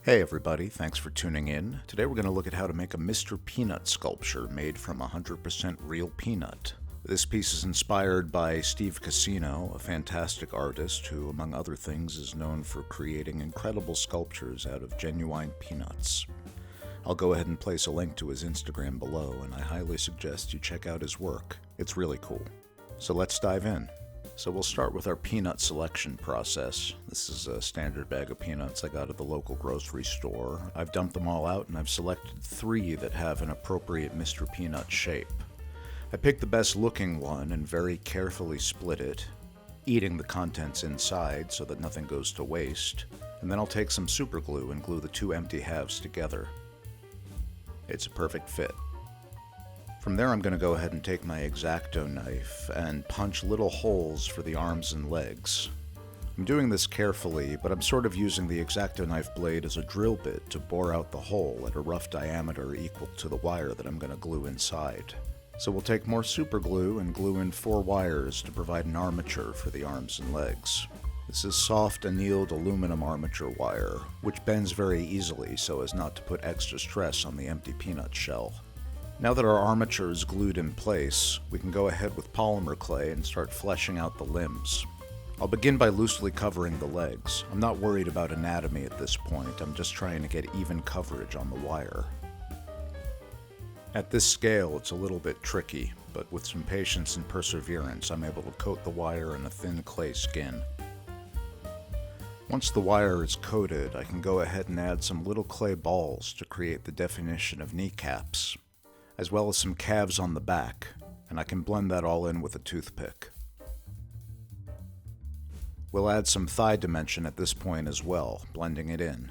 Hey everybody, thanks for tuning in. Today we're going to look at how to make a Mr. Peanut sculpture made from 100% real peanut. This piece is inspired by Steve Casino, a fantastic artist who, among other things, is known for creating incredible sculptures out of genuine peanuts. I'll go ahead and place a link to his Instagram below, and I highly suggest you check out his work. It's really cool. So let's dive in. So we'll start with our peanut selection process. This is a standard bag of peanuts I got at the local grocery store. I've dumped them all out and I've selected 3 that have an appropriate Mr. Peanut shape. I picked the best looking one and very carefully split it, eating the contents inside so that nothing goes to waste. And then I'll take some super glue and glue the 2 empty halves together. It's a perfect fit. From there I'm going to go ahead and take my X-Acto knife and punch little holes for the arms and legs. I'm doing this carefully, but I'm sort of using the X-Acto knife blade as a drill bit to bore out the hole at a rough diameter equal to the wire that I'm going to glue inside. So we'll take more super glue and glue in 4 wires to provide an armature for the arms and legs. This is soft annealed aluminum armature wire, which bends very easily so as not to put extra stress on the empty peanut shell. Now that our armature is glued in place, we can go ahead with polymer clay and start fleshing out the limbs. I'll begin by loosely covering the legs. I'm not worried about anatomy at this point, I'm just trying to get even coverage on the wire. At this scale, it's a little bit tricky, but with some patience and perseverance, I'm able to coat the wire in a thin clay skin. Once the wire is coated, I can go ahead and add some little clay balls to create the definition of kneecaps, as well as some calves on the back, and I can blend that all in with a toothpick. We'll add some thigh dimension at this point as well, blending it in.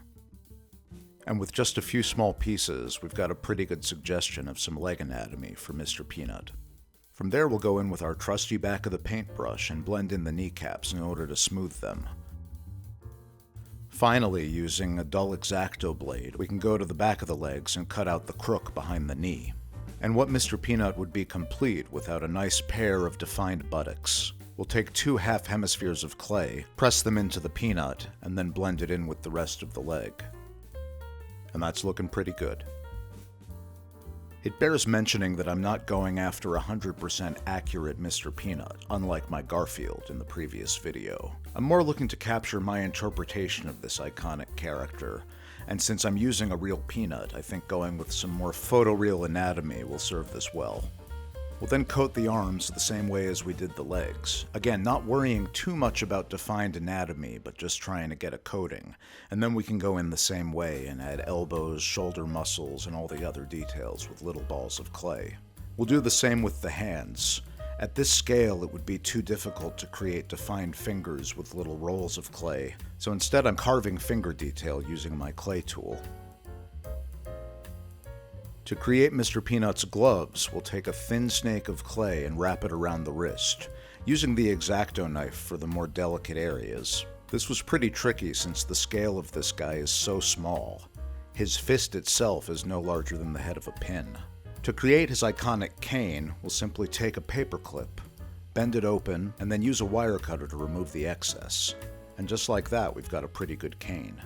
And with just a few small pieces, we've got a pretty good suggestion of some leg anatomy for Mr. Peanut. From there we'll go in with our trusty back of the paintbrush and blend in the kneecaps in order to smooth them. Finally, using a dull X-Acto blade, we can go to the back of the legs and cut out the crook behind the knee. And what Mr. Peanut would be complete without a nice pair of defined buttocks. We'll take 2 half hemispheres of clay, press them into the peanut, and then blend it in with the rest of the leg. And that's looking pretty good. It bears mentioning that I'm not going after 100% accurate Mr. Peanut, unlike my Garfield in the previous video. I'm more looking to capture my interpretation of this iconic character, and since I'm using a real peanut, I think going with some more photoreal anatomy will serve this well. We'll then coat the arms the same way as we did the legs. Again, not worrying too much about defined anatomy, but just trying to get a coating. And then we can go in the same way and add elbows, shoulder muscles, and all the other details with little balls of clay. We'll do the same with the hands. At this scale, it would be too difficult to create defined fingers with little rolls of clay, so instead I'm carving finger detail using my clay tool. To create Mr. Peanut's gloves, we'll take a thin snake of clay and wrap it around the wrist, using the X-Acto knife for the more delicate areas. This was pretty tricky since the scale of this guy is so small. His fist itself is no larger than the head of a pin. To create his iconic cane, we'll simply take a paper clip, bend it open, and then use a wire cutter to remove the excess. And just like that, we've got a pretty good cane.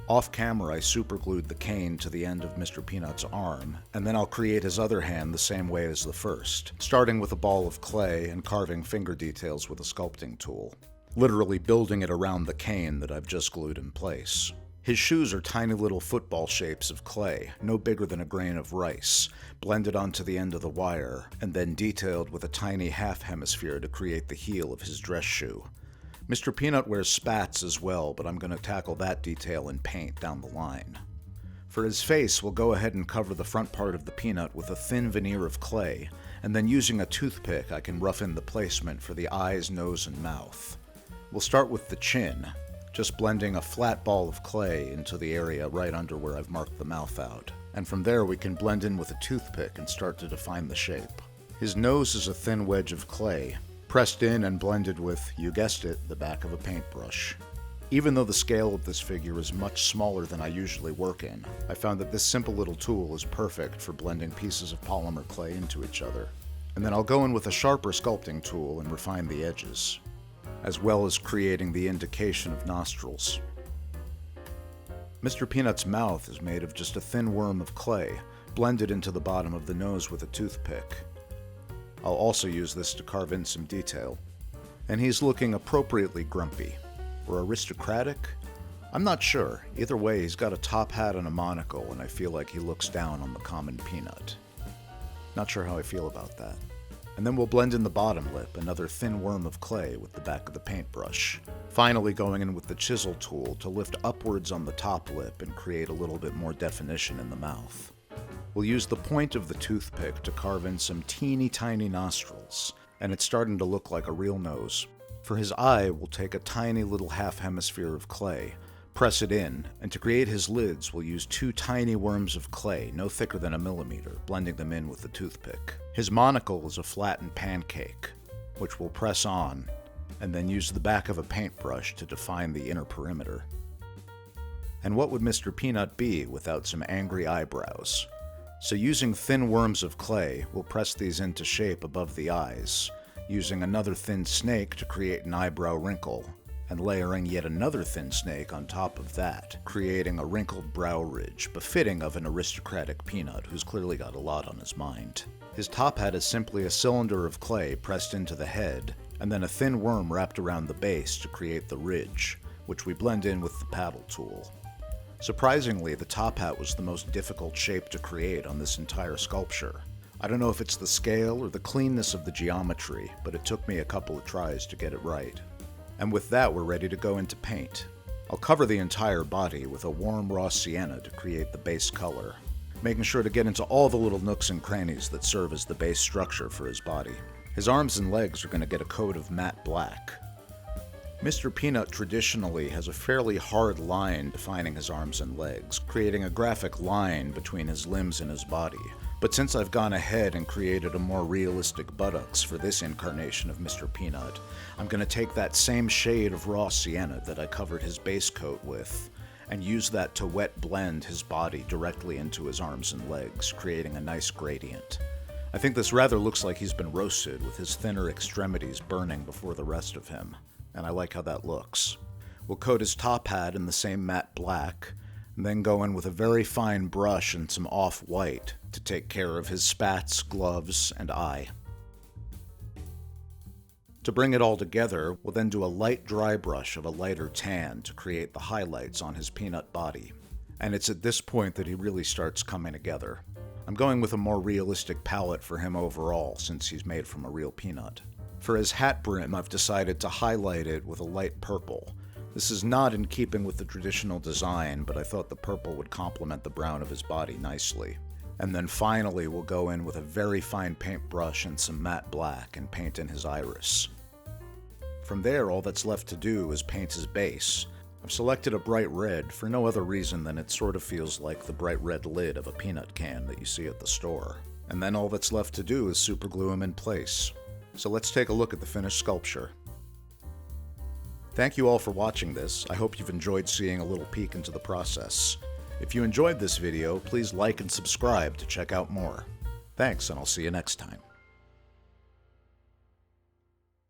Off camera, I superglued the cane to the end of Mr. Peanut's arm, and then I'll create his other hand the same way as the first, starting with a ball of clay and carving finger details with a sculpting tool, literally building it around the cane that I've just glued in place. His shoes are tiny little football shapes of clay, no bigger than a grain of rice, blended onto the end of the wire, and then detailed with a tiny half hemisphere to create the heel of his dress shoe. Mr. Peanut wears spats as well, but I'm going to tackle that detail in paint down the line. For his face, we'll go ahead and cover the front part of the peanut with a thin veneer of clay, and then using a toothpick I can rough in the placement for the eyes, nose, and mouth. We'll start with the chin, just blending a flat ball of clay into the area right under where I've marked the mouth out. And from there we can blend in with a toothpick and start to define the shape. His nose is a thin wedge of clay, pressed in and blended with, you guessed it, the back of a paintbrush. Even though the scale of this figure is much smaller than I usually work in, I found that this simple little tool is perfect for blending pieces of polymer clay into each other. And then I'll go in with a sharper sculpting tool and refine the edges, as well as creating the indication of nostrils. Mr. Peanut's mouth is made of just a thin worm of clay, blended into the bottom of the nose with a toothpick. I'll also use this to carve in some detail. And he's looking appropriately grumpy. Or aristocratic? I'm not sure. Either way, he's got a top hat and a monocle, and I feel like he looks down on the common peanut. Not sure how I feel about that. And then we'll blend in the bottom lip, another thin worm of clay with the back of the paintbrush. Finally going in with the chisel tool to lift upwards on the top lip and create a little bit more definition in the mouth. We'll use the point of the toothpick to carve in some teeny tiny nostrils, and it's starting to look like a real nose. For his eye, we'll take a tiny little half hemisphere of clay, press it in, and to create his lids, we'll use 2 tiny worms of clay, no thicker than a millimeter, blending them in with the toothpick. His monocle is a flattened pancake, which we'll press on, and then use the back of a paintbrush to define the inner perimeter. And what would Mr. Peanut be without some angry eyebrows? So using thin worms of clay, we'll press these into shape above the eyes, using another thin snake to create an eyebrow wrinkle, and layering yet another thin snake on top of that, creating a wrinkled brow ridge befitting of an aristocratic peanut who's clearly got a lot on his mind. His top hat is simply a cylinder of clay pressed into the head, and then a thin worm wrapped around the base to create the ridge, which we blend in with the paddle tool. Surprisingly, the top hat was the most difficult shape to create on this entire sculpture. I don't know if it's the scale or the cleanness of the geometry, but it took me a couple of tries to get it right. And with that, we're ready to go into paint. I'll cover the entire body with a warm raw sienna to create the base color, making sure to get into all the little nooks and crannies that serve as the base structure for his body. His arms and legs are going to get a coat of matte black. Mr. Peanut traditionally has a fairly hard line defining his arms and legs, creating a graphic line between his limbs and his body. But since I've gone ahead and created a more realistic buttocks for this incarnation of Mr. Peanut, I'm going to take that same shade of raw sienna that I covered his base coat with, and use that to wet blend his body directly into his arms and legs, creating a nice gradient. I think this rather looks like he's been roasted, with his thinner extremities burning before the rest of him, and I like how that looks. We'll coat his top hat in the same matte black, and then go in with a very fine brush and some off-white to take care of his spats, gloves, and eye. To bring it all together, we'll then do a light dry brush of a lighter tan to create the highlights on his peanut body. And it's at this point that he really starts coming together. I'm going with a more realistic palette for him overall, since he's made from a real peanut. For his hat brim, I've decided to highlight it with a light purple. This is not in keeping with the traditional design, but I thought the purple would complement the brown of his body nicely. And then finally, we'll go in with a very fine paintbrush and some matte black and paint in his iris. From there, all that's left to do is paint his base. I've selected a bright red for no other reason than it sort of feels like the bright red lid of a peanut can that you see at the store. And then all that's left to do is superglue him in place. So let's take a look at the finished sculpture. Thank you all for watching this. I hope you've enjoyed seeing a little peek into the process. If you enjoyed this video, please like and subscribe to check out more. Thanks, and I'll see you next time.